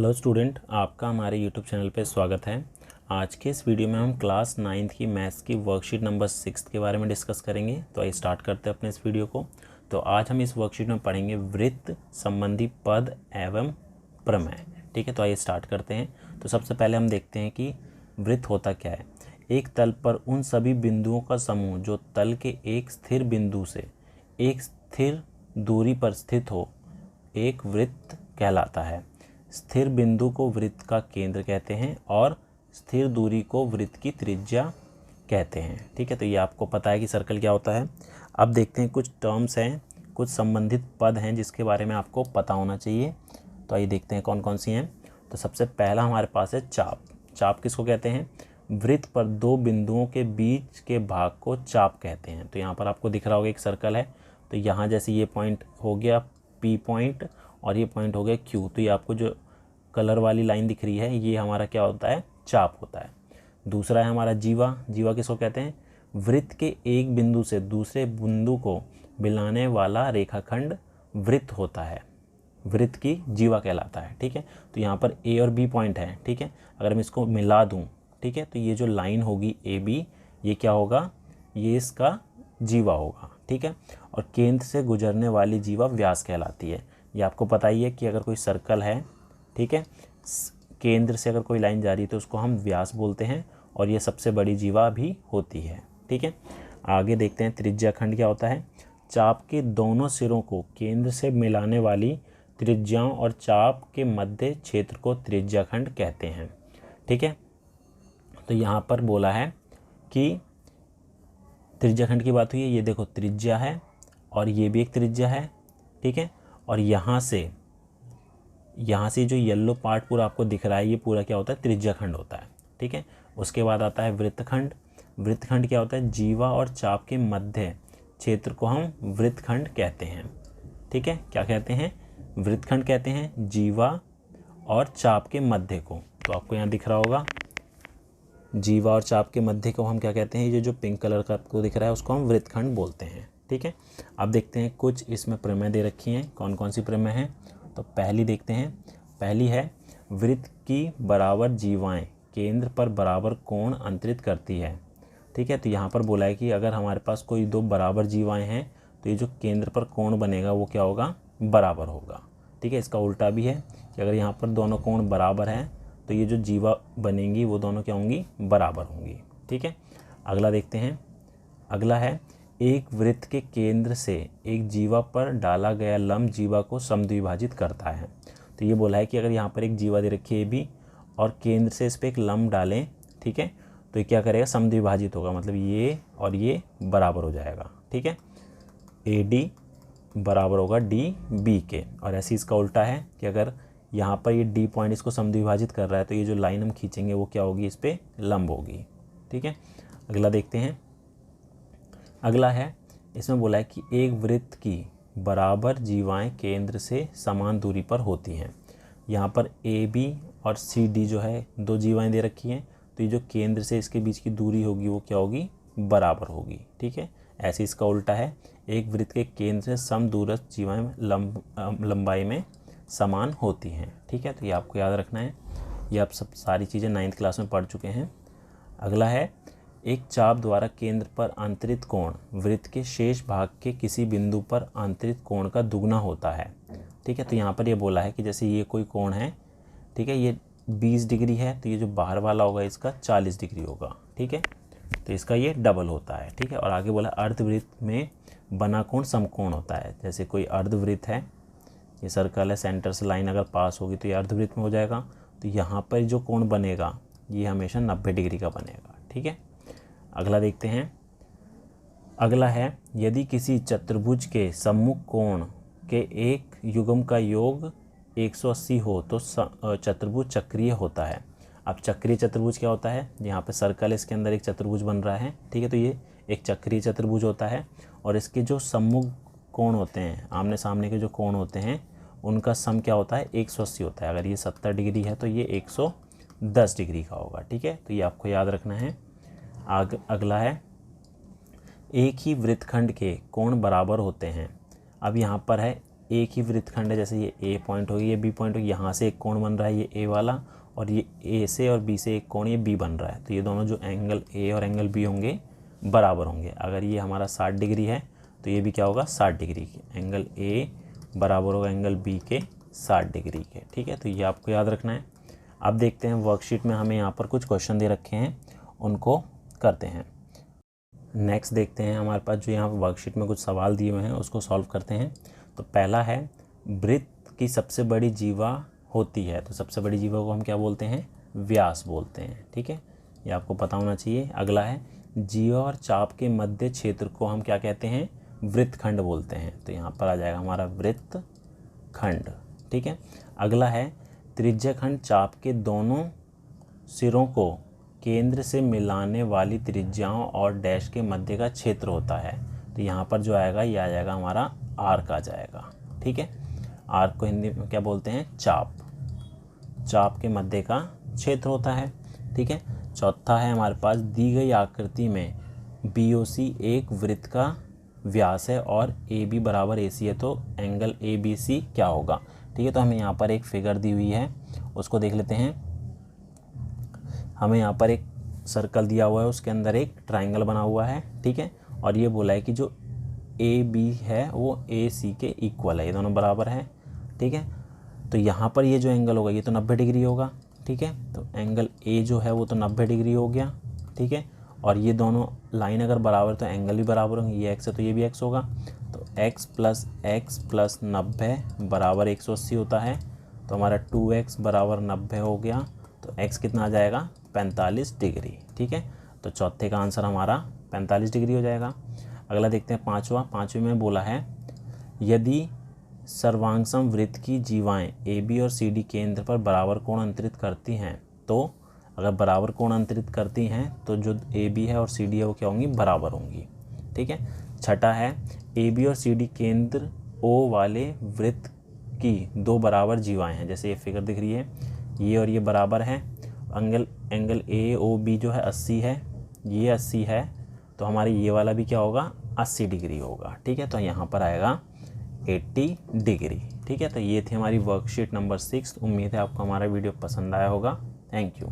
Hello student, आपका हमारे YouTube channel पे स्वागत है। आज के इस वीडियो में हम क्लास 9th की मैथ्स की वर्कशीट नंबर 6 के बारे में डिस्कस करेंगे। तो आइए स्टार्ट करते हैं अपने इस वीडियो को। तो आज हम इस वर्कशीट में पढ़ेंगे वृत्त संबंधी पद एवं प्रमेय। ठीक है, तो आइए स्टार्ट करते हैं। तो सबसे पहले हम देखते हैं कि वृत्त होता क्या है। एक तल पर उन सभी बिंदुओं का समूह जो तल के एक स्थिर बिंदु से एक स्थिर दूरी पर स्थित हो, एक वृत्त कहलाता है। स्थिर बिंदु को वृत्त का केंद्र कहते हैं और स्थिर दूरी को वृत्त की त्रिज्या कहते हैं। ठीक है, तो ये आपको पता है कि सर्कल क्या होता है। अब देखते हैं कुछ टर्म्स हैं, कुछ संबंधित पद हैं जिसके बारे में आपको पता होना चाहिए। तो आइए देखते हैं कौन कौन सी हैं। तो सबसे पहला हमारे पास है चाप। चाप किसको कहते हैं? वृत्त पर दो बिंदुओं के बीच के भाग को चाप कहते हैं। तो यहाँ पर आपको दिख रहा होगा एक सर्कल है। तो यहाँ जैसे ये पॉइंट हो गया P पॉइंट और ये पॉइंट हो गया Q। तो ये आपको जो कलर वाली लाइन दिख रही है ये हमारा क्या होता है? चाप होता है। दूसरा है हमारा जीवा। जीवा किसको कहते हैं? वृत्त के एक बिंदु से दूसरे बिंदु को मिलाने वाला रेखाखंड वृत्त होता है, वृत्त की जीवा कहलाता है। ठीक है, तो यहाँ पर A और B पॉइंट है। ठीक है, अगर मैं इसको मिला दूँ, ठीक है, तो ये जो लाइन होगी AB, ये क्या होगा? ये इसका जीवा होगा। ठीक है, और केंद्र से गुजरने वाली जीवा व्यास कहलाती है। ये आपको पता ही है कि अगर कोई सर्कल है, ठीक है, केंद्र से अगर कोई लाइन जा रही है तो उसको हम व्यास बोलते हैं और ये सबसे बड़ी जीवा भी होती है। ठीक है, आगे देखते हैं त्रिज्याखंड क्या होता है। चाप के दोनों सिरों को केंद्र से मिलाने वाली त्रिज्याओं और चाप के मध्य क्षेत्र को त्रिज्याखंड कहते हैं। ठीक है, तो यहाँ पर बोला है कि त्रिज्याखंड की बात हुई है। ये देखो त्रिज्या है और ये भी एक त्रिज्या है। ठीक है, और यहाँ से जो येलो पार्ट पूरा आपको दिख रहा है ये पूरा क्या होता है? त्रिज्याखंड होता है। ठीक है, उसके बाद आता है वृत्तखंड। वृत्तखंड क्या होता है? जीवा और चाप के मध्य क्षेत्र को हम वृत्तखंड कहते हैं। ठीक है, क्या कहते हैं? वृत्तखंड कहते हैं जीवा और चाप के मध्य को। तो आपको यहाँ दिख रहा होगा जीवा और चाप के मध्य को हम क्या कहते हैं? ये जो पिंक कलर का आपको दिख रहा है उसको हम वृत्तखंड बोलते हैं। ठीक है, अब देखते हैं कुछ इसमें प्रमेय दे रखी हैं। कौन कौन सी प्रमेय हैं? तो पहली देखते हैं। पहली है वृत्त की बराबर जीवाएं केंद्र पर बराबर कोण अंतरित करती है। ठीक है, तो यहाँ पर बोला है कि अगर हमारे पास कोई दो बराबर जीवाएं हैं तो ये जो केंद्र पर कोण बनेगा वो क्या होगा? बराबर होगा। ठीक है, इसका उल्टा भी है कि अगर यहाँ पर दोनों कोण बराबर हैं तो ये जो जीवा बनेंगी वो दोनों क्या होंगी? बराबर होंगी। ठीक है, अगला देखते हैं। अगला है एक वृत्त के केंद्र से एक जीवा पर डाला गया लंब जीवा को समद्विभाजित करता है। तो ये बोला है कि अगर यहाँ पर एक जीवा दे रखी है AB और केंद्र से इस पर एक लंब डालें, ठीक है, तो ये क्या करेगा? समद्विभाजित होगा, मतलब ये और ये बराबर हो जाएगा। ठीक है, AD बराबर होगा DB के। और ऐसे इसका उल्टा है कि अगर यहाँ पर ये D पॉइंट इसको समद्विभाजित कर रहा है तो ये जो लाइन हम खींचेंगे वो क्या होगी? इस पर लंब होगी। ठीक है, अगला देखते हैं। अगला है, इसमें बोला है कि एक वृत्त की बराबर जीवाएं केंद्र से समान दूरी पर होती हैं। यहाँ पर AB और CD जो है दो जीवाएं दे रखी हैं, तो ये जो केंद्र से इसके बीच की दूरी होगी वो क्या होगी? बराबर होगी। ठीक है, ऐसे इसका उल्टा है, एक वृत्त के केंद्र से समदूरस्थ जीवाएं लंबाई में समान होती हैं। ठीक है, तो ये आपको याद रखना है। ये आप सब सारी चीज़ें 9th क्लास में पढ़ चुके हैं। अगला है एक चाप द्वारा केंद्र पर अंतरित कोण वृत्त के शेष भाग के किसी बिंदु पर अंतरित कोण का दुगना होता है। ठीक है, तो यहाँ पर ये बोला है कि जैसे ये कोई कोण है, ठीक है, ये 20 डिग्री है, तो ये जो बाहर वाला होगा इसका 40 डिग्री होगा। ठीक है, तो इसका ये डबल होता है। ठीक है, और आगे बोला अर्धवृत्त में बना कोण समकोण होता है। जैसे कोई अर्धवृत्त है, ये सर्कल है, सेंटर से लाइन अगर पास होगी तो ये अर्धवृत्त में हो जाएगा। तो यहाँ पर जो कोण बनेगा ये हमेशा 90 डिग्री का बनेगा। ठीक है, अगला देखते हैं। अगला है यदि किसी चतुर्भुज के सम्मुख कोण के एक युग्म का योग 180 हो तो चतुर्भुज चक्रीय होता है। अब चक्रीय चतुर्भुज क्या होता है? यहाँ पे सर्कल है, इसके अंदर एक चतुर्भुज बन रहा है। ठीक है, तो ये एक चक्रीय चतुर्भुज होता है और इसके जो सम्मुख कोण होते हैं, आमने सामने के जो कोण होते हैं उनका सम क्या होता है? 180 होता है। अगर ये 70 डिग्री है तो ये 110 डिग्री का होगा। ठीक है, तो ये आपको याद रखना है। अगला है एक ही वृत्तखंड के कोण बराबर होते हैं। अब यहाँ पर है एक ही वृत्तखंड है, जैसे ये ए पॉइंट होगी, ये बी पॉइंट होगी, यहाँ से एक कोण बन रहा है ये ए वाला, और ये ए से और बी से एक कोण ये बी बन रहा है, तो ये दोनों जो एंगल ए और एंगल बी होंगे बराबर होंगे। अगर ये हमारा 60 डिग्री है तो ये भी क्या होगा 60 डिग्री के, एंगल ए बराबर होगा एंगल बी के 60 डिग्री के। ठीक है, तो ये आपको याद रखना है। अब देखते हैं वर्कशीट में हमें यहाँ पर कुछ क्वेश्चन दे रखे हैं, उनको करते हैं। नेक्स्ट देखते हैं हमारे पास जो यहाँ वर्कशीट में कुछ सवाल दिए हुए हैं उसको सॉल्व करते हैं। तो पहला है वृत्त की सबसे बड़ी जीवा होती है, तो सबसे बड़ी जीवा को हम क्या बोलते हैं, व्यास बोलते हैं। ठीक है, ये आपको पता होना चाहिए। अगला है जीवा और चाप के मध्य क्षेत्र को हम क्या कहते हैं, वृत्तखंड बोलते हैं, तो यहाँ पर आ जाएगा हमारा वृत्तखंड। ठीक है, अगला है त्रिज्याखंड चाप के दोनों सिरों को केंद्र से मिलाने वाली त्रिज्याओं और डैश के मध्य का क्षेत्र होता है, तो यहाँ पर जो आएगा ये आ जाएगा हमारा आर्क आ जाएगा। ठीक है, आर्क को हिंदी में क्या बोलते हैं, चाप, चाप के मध्य का क्षेत्र होता है। ठीक है, चौथा है हमारे पास दी गई आकृति में BOC एक वृत्त का व्यास है और AB बराबर AC है, तो एंगल ABC क्या होगा। ठीक है, तो हमें यहाँ पर एक फिगर दी हुई है, उसको देख लेते हैं। हमें यहाँ पर एक सर्कल दिया हुआ है, उसके अंदर एक ट्राइंगल बना हुआ है। ठीक है, और ये बोला है कि जो AB है वो AC के इक्वल है, ये दोनों बराबर हैं। ठीक है, तो यहाँ पर ये जो एंगल होगा ये तो 90 डिग्री होगा। ठीक है, तो एंगल A जो है वो तो 90 डिग्री हो गया। ठीक है, और ये दोनों लाइन अगर बराबर तो एंगल भी बराबर होंगे, ये x है तो ये भी x होगा, तो x प्लस 90 बराबर 180 होता है, तो हमारा 2x बराबर 90 हो गया, तो x कितना आ जाएगा 45 डिग्री। ठीक है, तो चौथे का आंसर हमारा 45 डिग्री हो जाएगा। अगला देखते हैं पाँचवें में बोला है यदि सर्वांगसम वृत्त की जीवाएं AB और CD केंद्र पर बराबर कोण अंतरित करती हैं, तो अगर बराबर कोण अंतरित करती हैं तो जो AB है और CD है वो क्या होंगी, बराबर होंगी। ठीक है, छठा है AB और CD केंद्र O वाले वृत्त की दो बराबर जीवाएं हैं, जैसे ये फिगर दिख रही है, ये और ये बराबर है। एंगल AOB जो है 80 है, ये 80 है, तो हमारे ये वाला भी क्या होगा 80 डिग्री होगा। ठीक है, तो यहाँ पर आएगा 80 डिग्री। ठीक है, तो ये थी हमारी वर्कशीट नंबर 6। उम्मीद है आपको हमारा वीडियो पसंद आया होगा। Thank you.